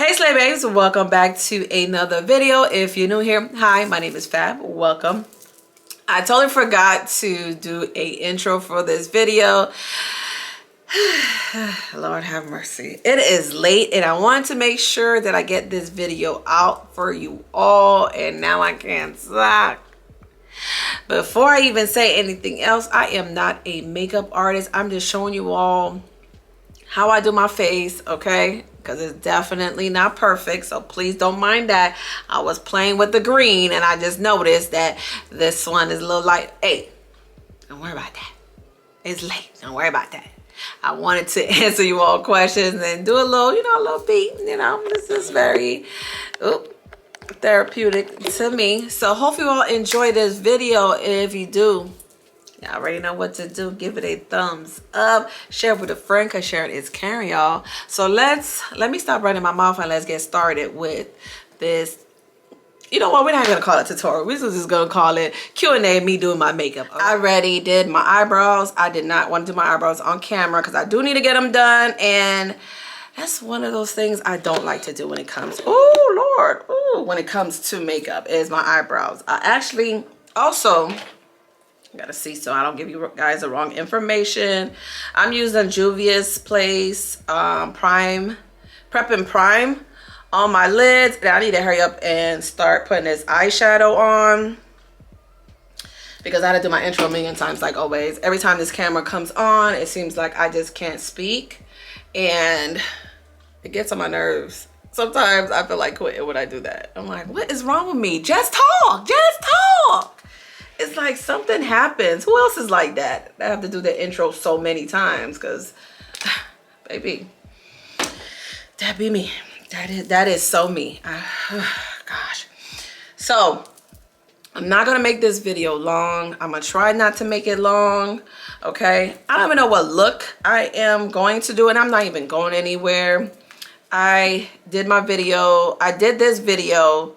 Hey Slay Babes, welcome back to another video. If you're new here, hi, my name is Fab. Welcome. I totally forgot to do a intro for this video. Lord have mercy. It is late and I wanted to make sure that I get this video out for you all, and now I can't stop. Before I even say anything else, I am not a makeup artist. I'm just showing you all how I do my face, okay? Because it's definitely not perfect, so please don't mind that. I was playing with the green and I just noticed that this one is a little light. Hey, don't worry about that. It's late, don't worry about that. I wanted to answer you all questions and do a little, a little beat, this is very therapeutic to me. So hopefully you all enjoy this video. If you do, you already know what to do. Give it a thumbs up, share it with a friend, because sharing is caring, y'all. So let me stop running my mouth and let's get started with this. You know what, we're not gonna call it tutorial, we're just gonna call it Q&A, me doing my makeup. I already did my eyebrows. I did not want to do my eyebrows on camera because I do need to get them done, and that's one of those things I don't like to do when it comes, when it comes to makeup, is my eyebrows. I actually also gotta see so I don't give you guys the wrong information. I'm using Juvia's Place Prep and Prime on my lids, and I need to hurry up and start putting this eyeshadow on because I had to do my intro a million times, like always. Every time this camera comes on, it seems like I just can't speak, and it gets on my nerves. Sometimes I feel like quitting when I do that. I'm like, what is wrong with me? Just talk, just talk. It's like something happens. Who else is like that? I have to do the intro so many times because, baby, that be me. That is so me. Gosh. So I'm not gonna make this video long. I'm gonna try not to make it long. Okay. I don't even know what look I am going to do, and I'm not even going anywhere. I did this video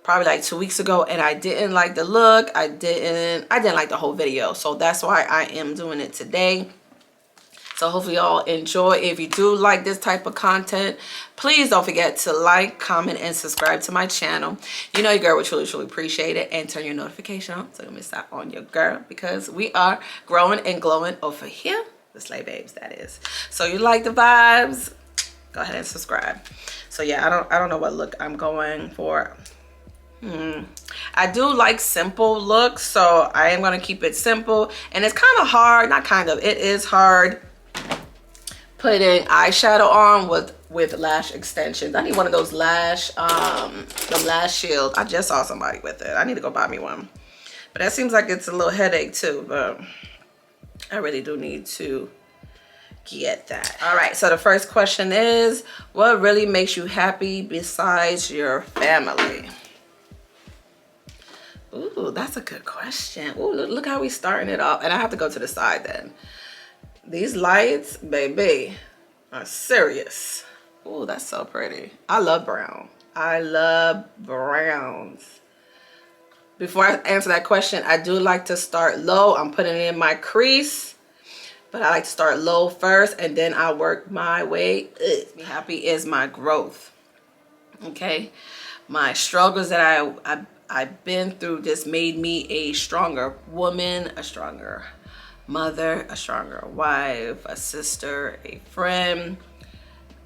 probably like 2 weeks ago, and I didn't like the look. I didn't like the whole video, so that's why I am doing it today. So hopefully y'all enjoy. If you do like this type of content, please don't forget to like, comment, and subscribe to my channel. You know your girl would truly appreciate it, and turn your notification on so you don't miss out on your girl, because we are growing and glowing over here, the Slay Babes, that is. So you like the vibes, go ahead and subscribe. So yeah, I don't know what look I'm going for. I do like simple looks, so I am going to keep it simple. And it's kind of hard, it is hard putting eyeshadow on with lash extensions. I need one of those lash shield. I just saw somebody with it. I need to go buy me one, but that seems like it's a little headache too, but I really do need to get that. All right, so the first question is, what really makes you happy besides your family? Ooh, that's a good question. Ooh, look how we starting it off. And I have to go to the side then. These lights, baby, are serious. Ooh, that's so pretty. I love brown. I love browns. Before I answer that question, I do like to start low. I'm putting in my crease, but I like to start low first, and then I work my way up. Me happy is my growth. Okay, my struggles that I've been through just made me a stronger woman, a stronger mother, a stronger wife, a sister, a friend.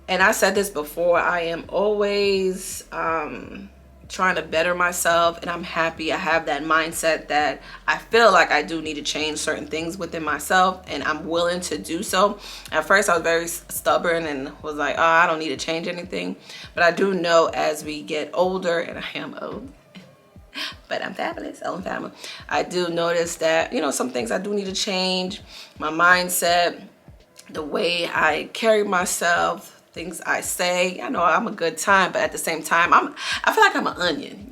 And I said this before, I am always trying to better myself, and I'm happy I have that mindset that I feel like I do need to change certain things within myself, and I'm willing to do so. At first I was very stubborn and was like, oh, I don't need to change anything, but I do know as we get older, and I am old, but I'm fabulous, I'm family. I do notice that, some things I do need to change. My mindset, the way I carry myself, things I say. I know I'm a good time, but at the same time, I feel like I'm an onion,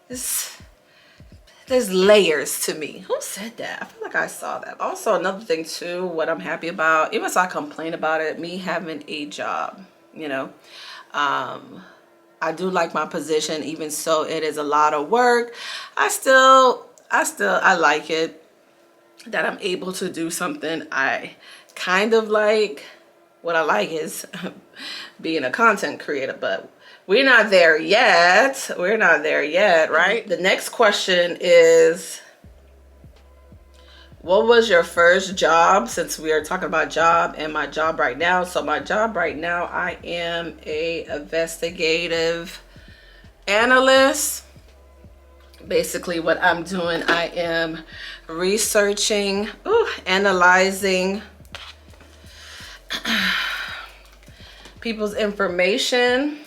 There's layers to me. Who said that? I feel like I saw that. Also, another thing too, what I'm happy about, even if I complain about it, me having a job, I do like my position, even so it is a lot of work. I like it that I'm able to do something I kind of like, what I like is being a content creator, but we're not there yet. We're not there yet, right? The next question is, what was your first job? Since we are talking about job and my job right now. So my job right now, I am a investigative analyst. Basically what I'm doing, I am researching, analyzing people's information.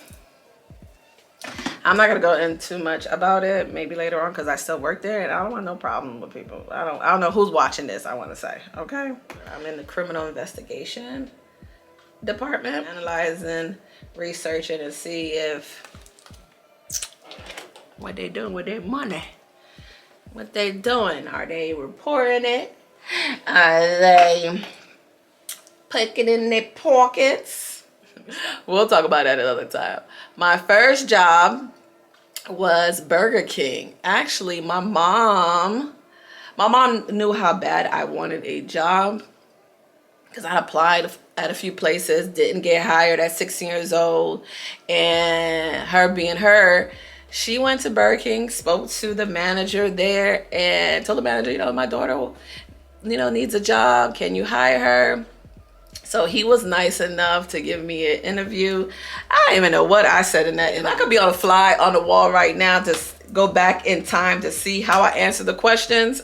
I'm not gonna go into too much about it, maybe later on, because I still work there and I don't want no problem with people. I don't know who's watching this, I want to say, okay? I'm in the criminal investigation department, analyzing, researching, and see if what they doing with their money. What they doing? Are they reporting it? Are they putting it in their pockets? We'll talk about that another time. My first job was Burger King. Actually, my mom knew how bad I wanted a job because I applied at a few places, didn't get hired at 16 years old. And her being her, she went to Burger King, spoke to the manager there, and told the manager, you know, my daughter, you know, needs a job. Can you hire her? So he was nice enough to give me an interview. I don't even know what I said in that. And I could be on a fly on the wall right now to go back in time to see how I answered the questions.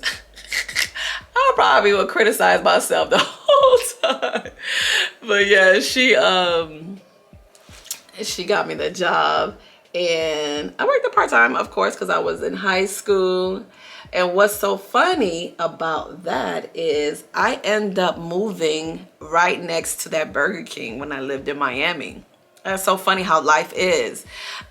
I probably would criticize myself the whole time. But yeah, she got me the job. And I worked part-time, of course, because I was in high school. And what's so funny about that is I end up moving right next to that Burger King when I lived in Miami. That's so funny how life is.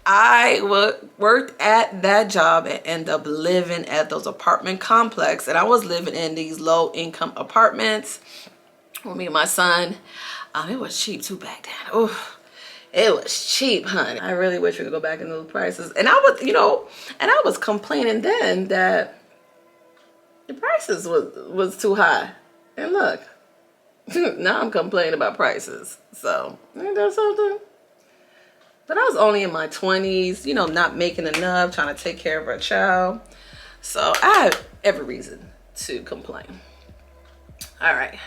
I worked at that job and end up living at those apartment complex. And I was living in these low-income apartments with me and my son. It was cheap too back then. Ooh. It was cheap, honey. I really wish we could go back in those prices. And I was, you know, and I was complaining then that the prices was too high. And look, now I'm complaining about prices. So, ain't that something? But I was only in my 20s, you know, not making enough, trying to take care of a child. So I have every reason to complain. All right.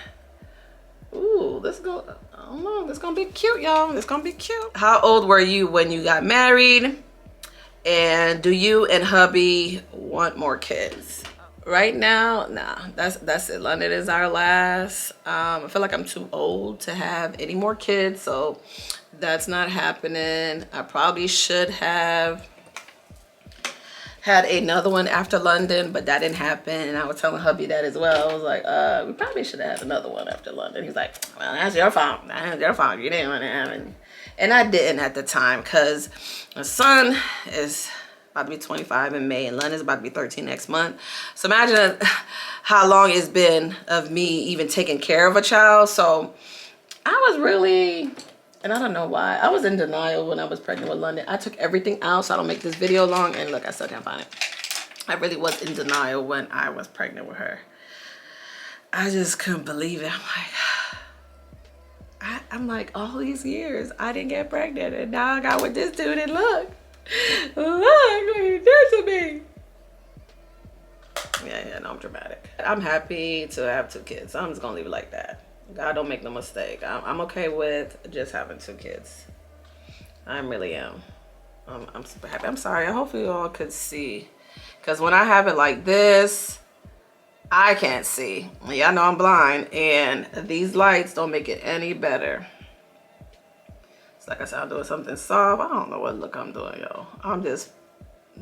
Ooh, I don't know, this gonna be cute, y'all. It's gonna be cute. How old were you when you got married? And do you and hubby want more kids? Right now, nah, that's it. London is our last. I feel like I'm too old to have any more kids, so that's not happening. I probably should have had another one after London, but that didn't happen. And I was telling hubby that as well. I was like, we probably should have had another one after London. He's like, well, that's your fault. That's your fault. You didn't want to have it. And I didn't at the time because my son is about to be 25 in May and London's about to be 13 next month. So imagine how long it's been of me even taking care of a child. So I was really, and I don't know why, I was in denial when I was pregnant with London. I took everything out so I don't make this video long, and look, I still can't find it. I really was in denial when I was pregnant with her. I just couldn't believe it. I'm like, all these years I didn't get pregnant, and now I got with this dude, and look what you did to me. Yeah, no, I'm dramatic. I'm happy to have 2 kids. I'm just gonna leave it like that. God don't make no mistake. I'm okay with just having 2 kids. I really am. I'm super happy. I'm sorry. Hopefully you all could see. Because when I have it like this, I can't see. Y'all know I'm blind. And these lights don't make it any better. It's like I said, I'm doing something soft. I don't know what look I'm doing, y'all. I'm just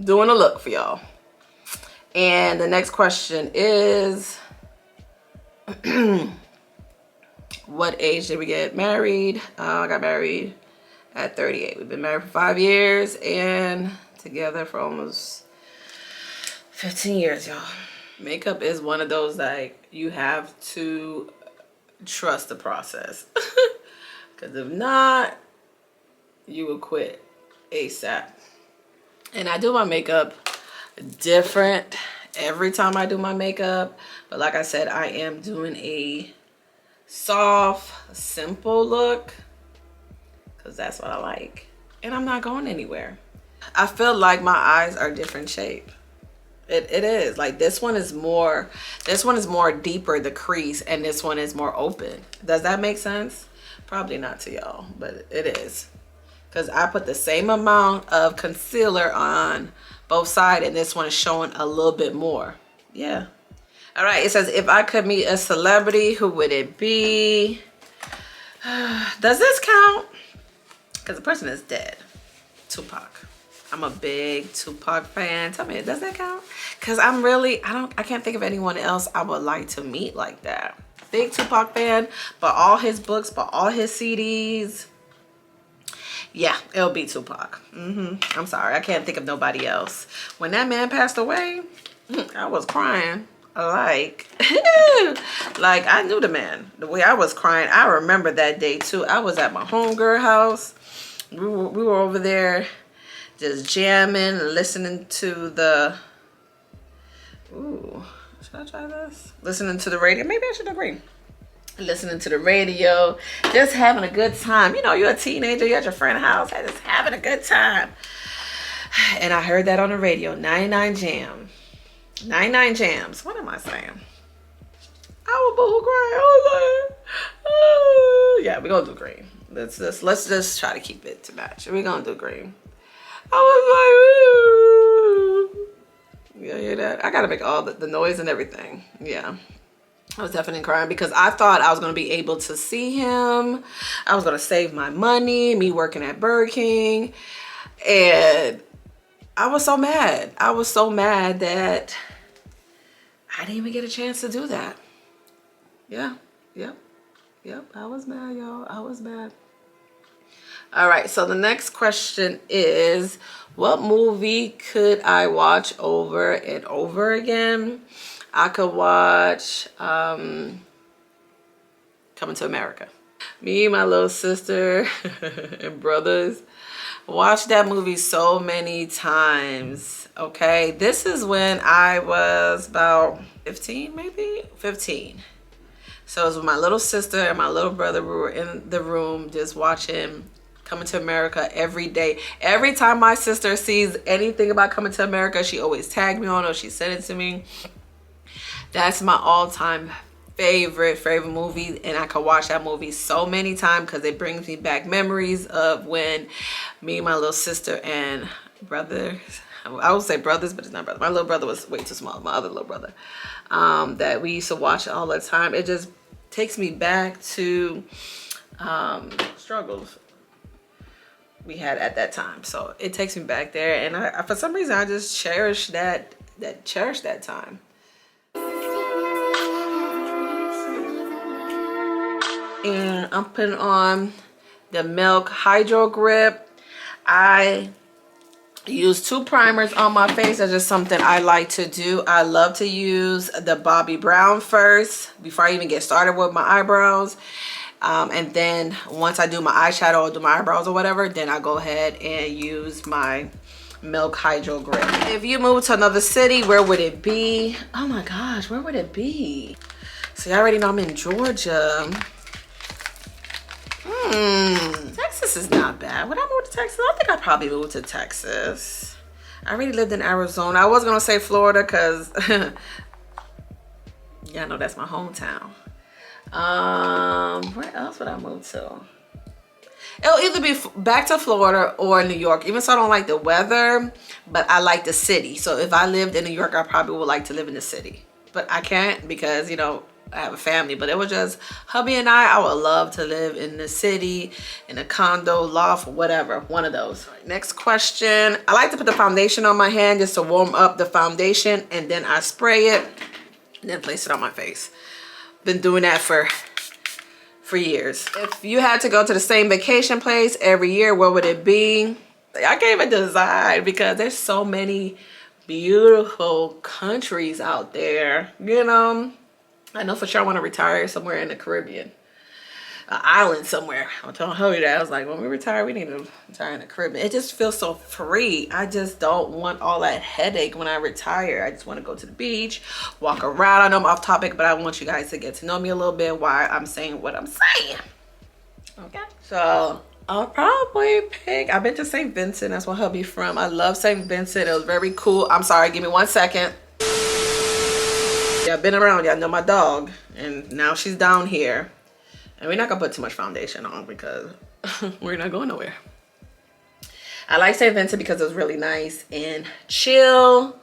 doing a look for y'all. And the next question is... what age did we get married? I got married at 38. We've been married for 5 years and together for almost 15 years, y'all. Makeup is one of those, like, you have to trust the process. Because if not, you will quit ASAP. And I do my makeup different every time I do my makeup. But like I said, I am doing a soft, simple look, because that's what I like. And I'm not going anywhere. I feel like my eyes are different shape. It is. Like this one is more deeper, the crease, and this one is more open. Does that make sense? Probably not to y'all, but it is. Because I put the same amount of concealer on both sides, and this one is showing a little bit more. Yeah. All right, it says, if I could meet a celebrity, who would it be? Does this count? Because the person is dead. Tupac. I'm a big Tupac fan. Tell me, does that count? Because I can't think of anyone else I would like to meet like that. Big Tupac fan, but all his books, but all his CDs. Yeah, it'll be Tupac. I'm sorry, I can't think of nobody else. When that man passed away, I was crying. Like, like I knew the man. The way I was crying, I remember that day too. I was at my homegirl house. We were over there just jamming and listening to the, ooh, should I try this? Listening to the radio. Maybe I should agree. Listening to the radio, just having a good time. You know, you're a teenager, you're at your friend's house, just having a good time. And I heard that on the radio, 99 Jam. 99 Jams. What am I saying? I was boohoo crying. I was like, oh. Yeah, we're gonna do green. Let's just try to keep it to match. We're gonna do green. I was like, ooh. You hear that? I gotta make all the noise and everything. Yeah. I was definitely crying because I thought I was going to be able to see him. I was going to save my money, me working at Burger King. And I was so mad. I was so mad that I didn't even get a chance to do that. Yeah. Yep. I was mad, y'all. I was mad. All right. So the next question is, what movie could I watch over and over again? I could watch Coming to America. Me, my little sister, and brothers watched that movie so many times. Okay, this is when I was about 15, maybe 15. So it was with my little sister and my little brother. We were in the room just watching Coming to America every day. Every time my sister sees anything about Coming to America, she always tagged me on or she sent it to me. That's my all-time favorite movie, and I could watch that movie so many times because it brings me back memories of when me and my little sister and brother, I would say brothers, but it's not brother. My little brother was way too small, my other little brother, that we used to watch all the time. It just takes me back to struggles we had at that time. So it takes me back there, and I for some reason I just cherish that time. And I'm putting on the Milk Hydro Grip. I use 2 primers on my face. That's just something I like to do. I love to use the Bobbi Brown first before I even get started with my eyebrows. And then once I do my eyeshadow or do my eyebrows or whatever, then I go ahead and use my Milk Hydro Grip. If you move to another city, where would it be? Oh my gosh, where would it be? So you already know I'm in Georgia. Texas is not bad. Would I move to Texas? I think I'd probably move to Texas. I already lived in Arizona. I was gonna say Florida because yeah, I know that's my hometown. Where else would I move to? It'll either be back to Florida or New York. Even so I don't like the weather, but I like the city. So if I lived in New York, I probably would like to live in the city. But I can't because, you know, I have a family. But it was just hubby and I would love to live in the city, in a condo, loft, whatever. One of those. Next question. I like to put the foundation on my hand just to warm up the foundation. And then I spray it and then place it on my face. Been doing that for years. If you had to go to the same vacation place every year, where would it be? I can't even decide because there's so many beautiful countries out there, you know. I know for sure I want to retire somewhere in the Caribbean. an island somewhere. I'm telling her that. I was like, when we retire, we need to retire in the crib. It just feels so free. I just don't want all that headache when I retire. I just want to go to the beach, walk around. I know I'm off topic, but I want you guys to get to know me a little bit, why I'm saying what I'm saying. Okay. So I'll probably pick, I've been to St. Vincent. That's where hubby from. I love St. Vincent. It was very cool. I'm sorry, give me 1 second. Y'all been around, y'all know my dog. And now she's down here. And we're not gonna put too much foundation on because we're not going nowhere. I like St. Vincent because it was really nice and chill.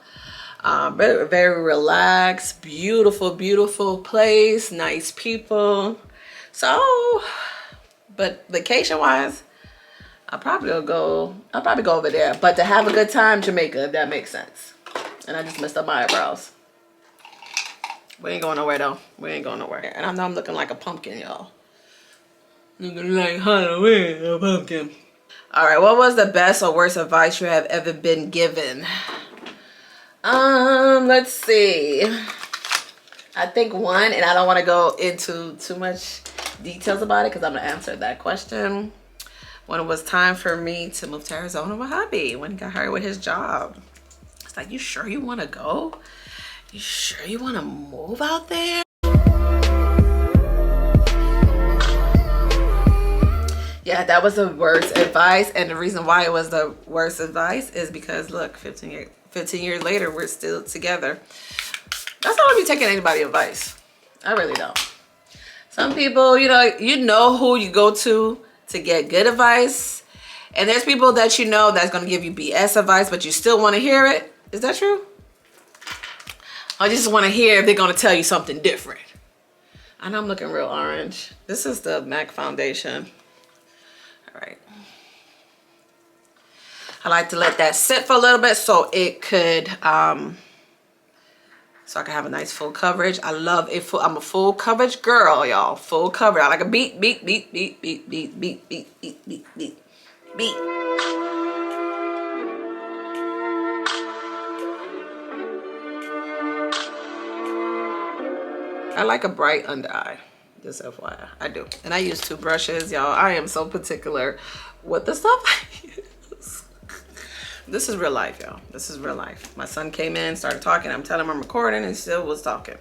Very, very relaxed. Beautiful, beautiful place. Nice people. So, but vacation wise, I'll probably go over there. But to have a good time, Jamaica, if that makes sense. And I just messed up my eyebrows. We ain't going nowhere though. We ain't going nowhere. And I know I'm looking like a pumpkin, y'all. Looking like Halloween, a pumpkin. All right, what was the best or worst advice you have ever been given? Let's see. I think one, and I don't want to go into too much details about it because I'm gonna answer that question. When it was time for me to move to Arizona with hubby, when he got hired with his job, it's like, you sure you want to go? You sure you want to move out there? Yeah, that was the worst advice. And the reason why it was the worst advice is because, look, 15 years later, we're still together. That's not gonna be taking anybody advice. I really don't. Some people, you know who you go to get good advice. And there's people that you know that's gonna give you BS advice, but you still wanna hear it. Is that true? I just want to hear if they're going to tell you something different. I know I'm looking real orange. This is the MAC foundation. All right. I like to let that sit for a little bit so it could, so I can have a nice full coverage. I love it. I'm a full coverage girl, y'all. Full coverage. I like a beat. I like a bright under eye, just FYI, I do. And I use 2 brushes, y'all. I am so particular with the stuff I use. This is real life, y'all. This is real life. My son came in, started talking. I'm telling him I'm recording and still was talking.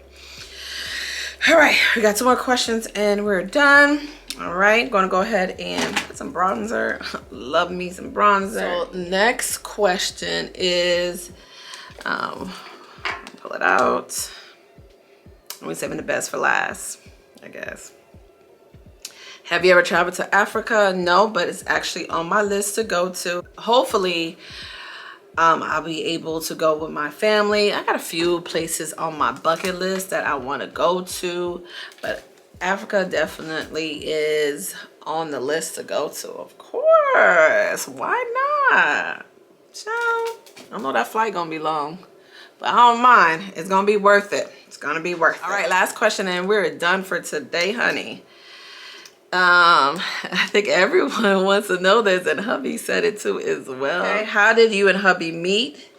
All right, we got 2 more questions and we're done. All right, gonna go ahead and put some bronzer. Love me some bronzer. So next question is, pull it out. We're saving the best for last, I guess. Have you ever traveled to Africa? No, but it's actually on my list to go to. Hopefully, I'll be able to go with my family. I got a few places on my bucket list that I want to go to, but Africa definitely is on the list to go to. Of course, why not? So, I know that flight gonna be long, but I don't mind. It's gonna be worth it. It's gonna be worth it. All right, last question and we're done for today, honey. I think everyone wants to know this and hubby said it too as well. Okay, how did you and hubby meet?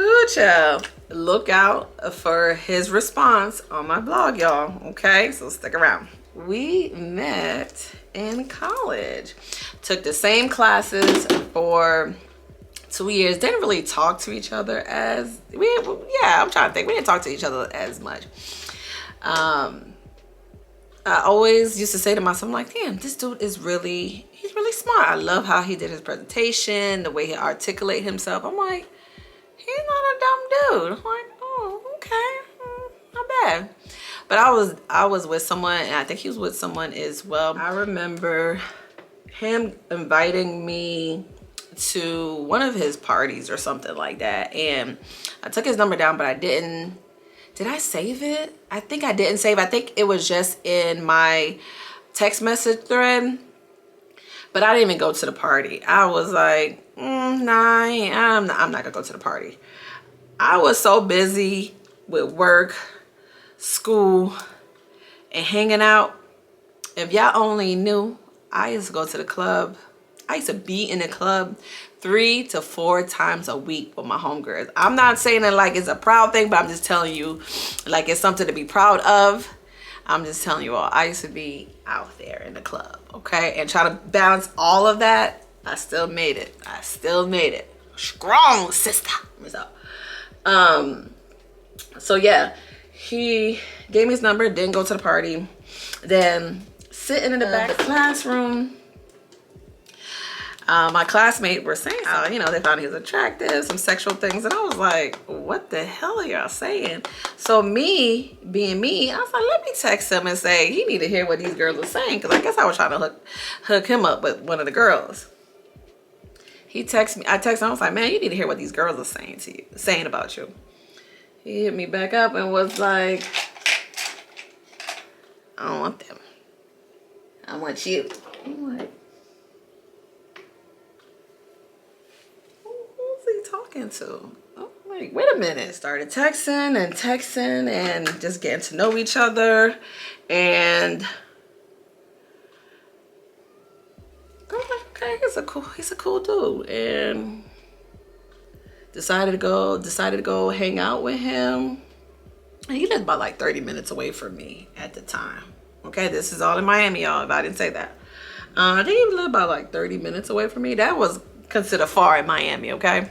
Ooh, child. Look out for his response on my blog, y'all. Okay, so stick around. We met in college. Took the same classes for 2 years. Didn't really talk to each other as I'm trying to think. We didn't talk to each other as much. I always used to say to myself, I'm like, damn, this dude is he's really smart. I love how he did his presentation, the way he articulate himself. I'm like, he's not a dumb dude. I'm like, oh, okay, not bad. But I was with someone, and I think he was with someone as well. I remember him inviting me to one of his parties or something like that, and I took his number down, but I didn't. Did I save it? I think I didn't save. I think it was just in my text message thread, but I didn't even go to the party. I was like, nah, I'm not gonna go to the party. I was so busy with work, school, and hanging out. If y'all only knew, I used to go to the club. I used to be in the club 3 to 4 times a week with my homegirls. I'm not saying that like it's a proud thing, but I'm just telling you like it's something to be proud of. I'm just telling you all, I used to be out there in the club, okay? And try to balance all of that. I still made it. I still made it. Strong, sister. So yeah, he gave me his number, didn't go to the party. Then sitting in the back of the classroom, my classmates were saying, you know, they found he was attractive, some sexual things. And I was like, what the hell are y'all saying? So me, being me, I was like, let me text him and say, he need to hear what these girls are saying. Because I guess I was trying to hook him up with one of the girls. He texted me. I texted him. I was like, man, you need to hear what these girls are saying about you. He hit me back up and was like, I don't want them. I want you. I'm like, who's he talking to? I'm like, wait a minute. Started texting and just getting to know each other. And I was like, okay, he's a cool dude. And decided to go hang out with him. And he lived about like 30 minutes away from me at the time. Okay, this is all in Miami, y'all, if I didn't say that. I think he lived about like 30 minutes away from me. That was considered far in Miami, okay?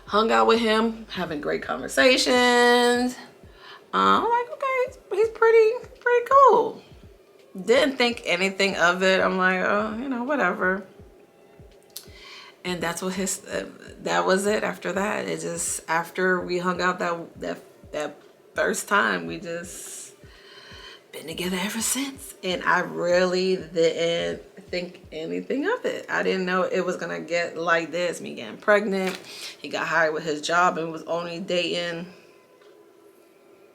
Hung out with him, having great conversations. I'm like, okay, he's pretty cool. Didn't think anything of it. I'm like, oh, you know, whatever. And that's what that was it. After that, it just, after we hung out that first time, we just been together ever since. And I really didn't think anything of it. I didn't know it was gonna get like this, me getting pregnant. He got hired with his job and was only dating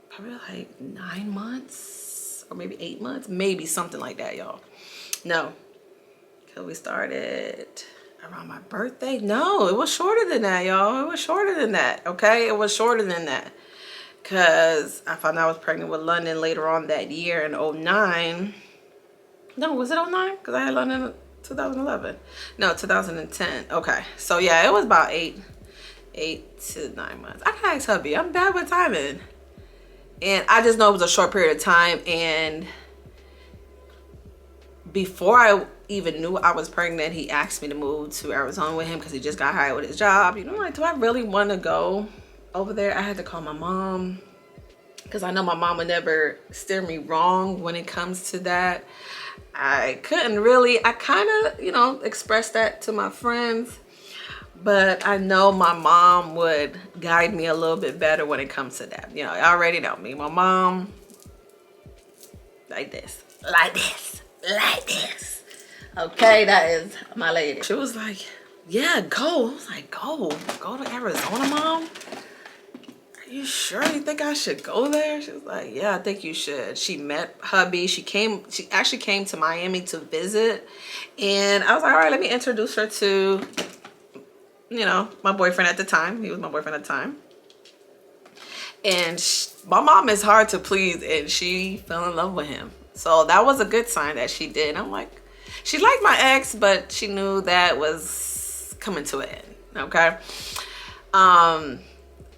probably like 9 months or maybe 8 months, maybe something like that, y'all. No, because we started around my birthday. No, it was shorter than that, y'all. It was shorter than that, okay? It was shorter than that. Because I found out I was pregnant with London later on that year in 09. No, was it 09? Because I had London in 2011. No, 2010. Okay. So yeah, it was about 8 to 9 months. I can ask hubby. I'm bad with timing. And I just know it was a short period of time. And before I even knew I was pregnant, he asked me to move to Arizona with him because he just got hired with his job. You know, like, do I really want to go over there? I had to call my mom because I know my mom would never steer me wrong when it comes to that. I couldn't really, I kind of, you know, expressed that to my friends, but I know my mom would guide me a little bit better when it comes to that. You know, I already know me, my mom, like this. Okay, that is my lady. She was like, yeah, go. I was like, go to Arizona, Mom? Are you sure you think I should go there? She was like, yeah, I think you should. She met hubby. She actually came to Miami to visit. And I was like, all right, let me introduce her to, you know, my boyfriend at the time. He was my boyfriend at the time. And my mom is hard to please, and she fell in love with him. So that was a good sign that she did. I'm like, she liked my ex, but she knew that was coming to an end, okay?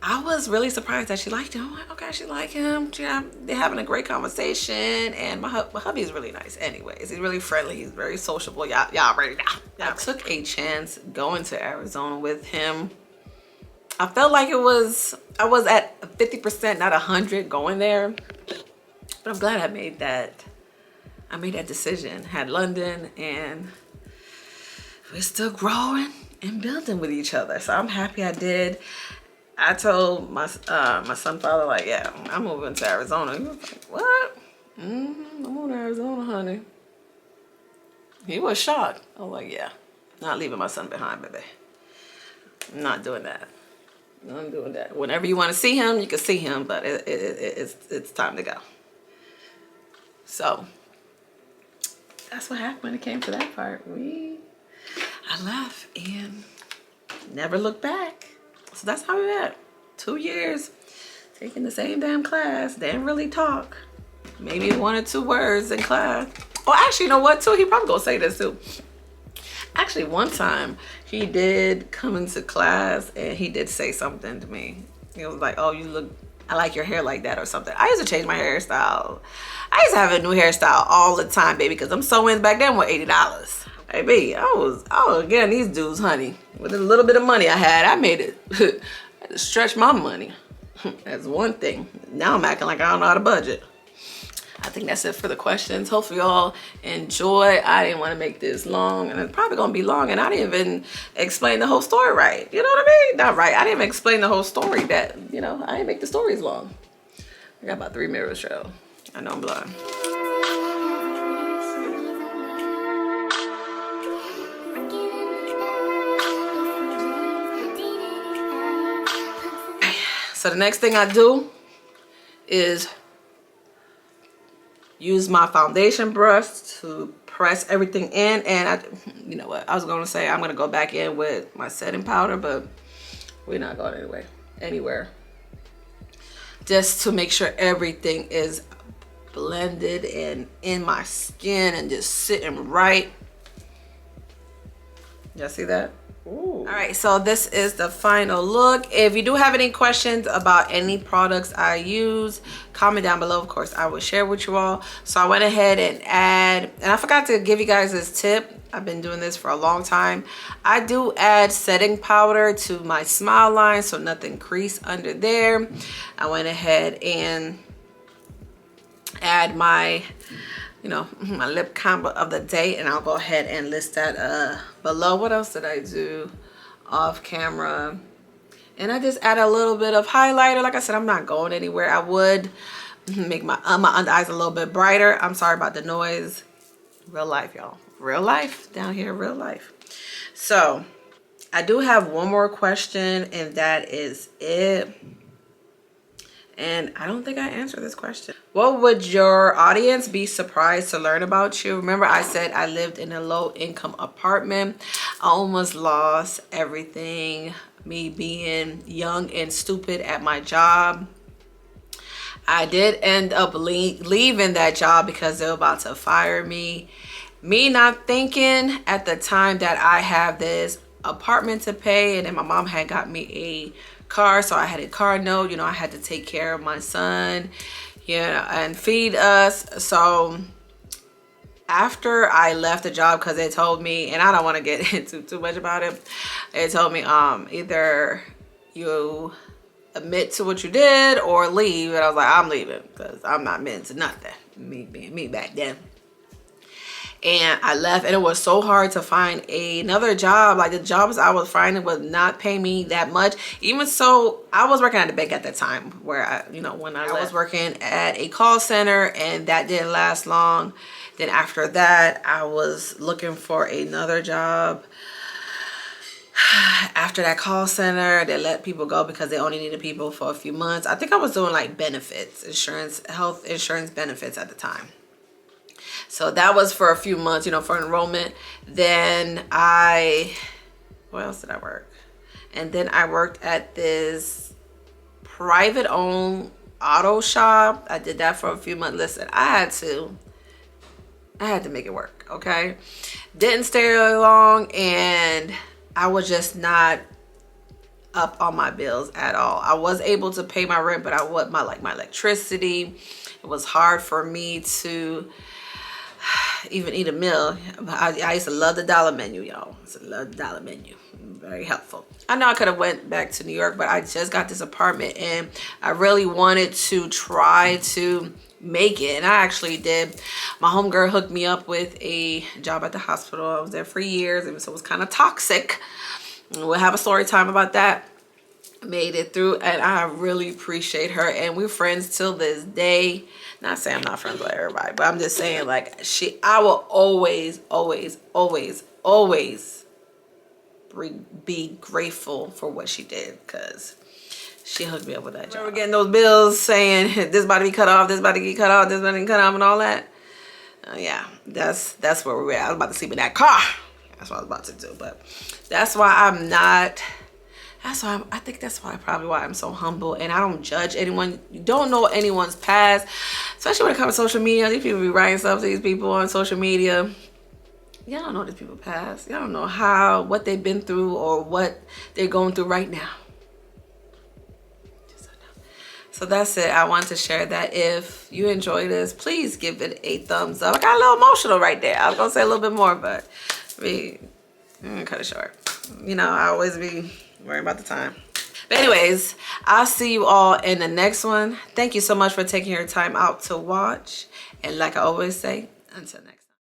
I was really surprised that she liked him. I'm like, okay, she liked him. They're having a great conversation, and my hubby is really nice anyways. He's really friendly. He's very sociable. Y'all already know. I took a chance going to Arizona with him. I felt like I was at 50%, not 100 going there. But I'm glad I made that decision. Had London, and we're still growing and building with each other. So I'm happy I did. I told my son father, like, yeah, I'm moving to Arizona. He was like, what? I'm moving to Arizona, honey. He was shocked. I was like, yeah, not leaving my son behind, baby. I'm not doing that. I'm doing that. Whenever you want to see him, you can see him, but it's time to go. So that's what happened when it came to that part. I left and never looked back. So that's how we met. 2 years taking the same damn class. Didn't really talk. Maybe 1 or 2 words in class. Oh, actually, you know what, too? He probably gonna say this, too. Actually, one time, he did come into class and he did say something to me. He was like, oh, you look I like your hair like that or something. I used to change my hairstyle. I used to have a new hairstyle all the time, baby, because them sew-ins back then were $80. Baby, I was getting these dudes, honey. With a little bit of money I had, I made it. I had to stretch my money. That's one thing. Now I'm acting like I don't know how to budget. I think that's it for the questions. Hopefully y'all enjoy. I didn't want to make this long, and it's probably gonna be long, and I didn't even explain the whole story right. You know what I mean? Not right. I didn't even explain the whole story. That, you know, I didn't make the stories long. I got about 3 mirrors to show. I know I'm blind. So the next thing I do is use my foundation brush to press everything in. And you know what? I was gonna say I'm gonna go back in with my setting powder, but we're not going anywhere. Just to make sure everything is blended and in my skin and just sitting right. Y'all see that? Ooh. All right, so this is the final look. If you do have any questions about any products I use, comment down below. Of course, I will share with you all. So I went ahead and I forgot to give you guys this tip. I've been doing this for a long time. I do add setting powder to my smile line so nothing crease under there. I went ahead and add my, you know, my lip combo of the day, and I'll go ahead and list that below. What else did I do off camera? And I just add a little bit of highlighter. Like I said, I'm not going anywhere. I would make my under eyes a little bit brighter. I'm sorry about the noise. Real life, y'all. Real life down here, real life. So I do have one more question, and that is it. And I don't think I answered this question. What would your audience be surprised to learn about you? Remember, I said I lived in a low-income apartment. I almost lost everything, me being young and stupid at my job. I did end up leaving that job because they were about to fire me. Me not thinking at the time that I have this apartment to pay, and then my mom had got me a car, so I had a car note. You know, I had to take care of my son, you know, and feed us. So after I left the job, because they told me, and I don't want to get into too much about it, they told me either you admit to what you did or leave. And I was like, I'm leaving, because I'm not meant to nothing, me being me back then. And I left, and it was so hard to find another job. Like, the jobs I was finding was not paying me that much. Even so, I was working at a bank at the time, where when I was working at a call center, and that didn't last long. Then after that, I was looking for another job. After that call center, they let people go because they only needed people for a few months. I think I was doing like benefits, health insurance benefits at the time. So that was for a few months, you know, for enrollment. Then where else did I work? And then I worked at this private owned auto shop. I did that for a few months. Listen, I had to make it work, okay? Didn't stay really long, and I was just not up on my bills at all. I was able to pay my rent, but my electricity. It was hard for me to even eat a meal. I used to love the dollar menu, y'all. I used to love the dollar menu. Very helpful. I know I could have went back to New York, but I just got this apartment, and I really wanted to try to make it, and I actually did. My homegirl hooked me up with a job at the hospital. I was there for years, and so it was kind of toxic. We'll have a story time about that. Made it through, and I really appreciate her, and we're friends till this day. Not saying I'm not friends with everybody, but I'm just saying, like, I will always be grateful for what she did, because she hooked me up with that job. We're getting those bills saying this about to be cut off, this about to get cut off, this about to get cut off, and all that. Yeah, that's where we're at. I was about to sleep in that car. That's what I was about to do, but that's why I'm not. I think that's probably why I'm so humble, and I don't judge anyone. You don't know anyone's past, especially when it comes to social media. These people be writing stuff to these people on social media. Y'all don't know these people's past. Y'all don't know what they've been through or what they're going through right now. So that's it. I want to share that. If you enjoy this, please give it a thumbs up. I got a little emotional right there. I was gonna say a little bit more, but cut it short. You know, I always be worrying about the time. But anyways, I'll see you all in the next one. Thank you so much for taking your time out to watch. And like I always say, until next time.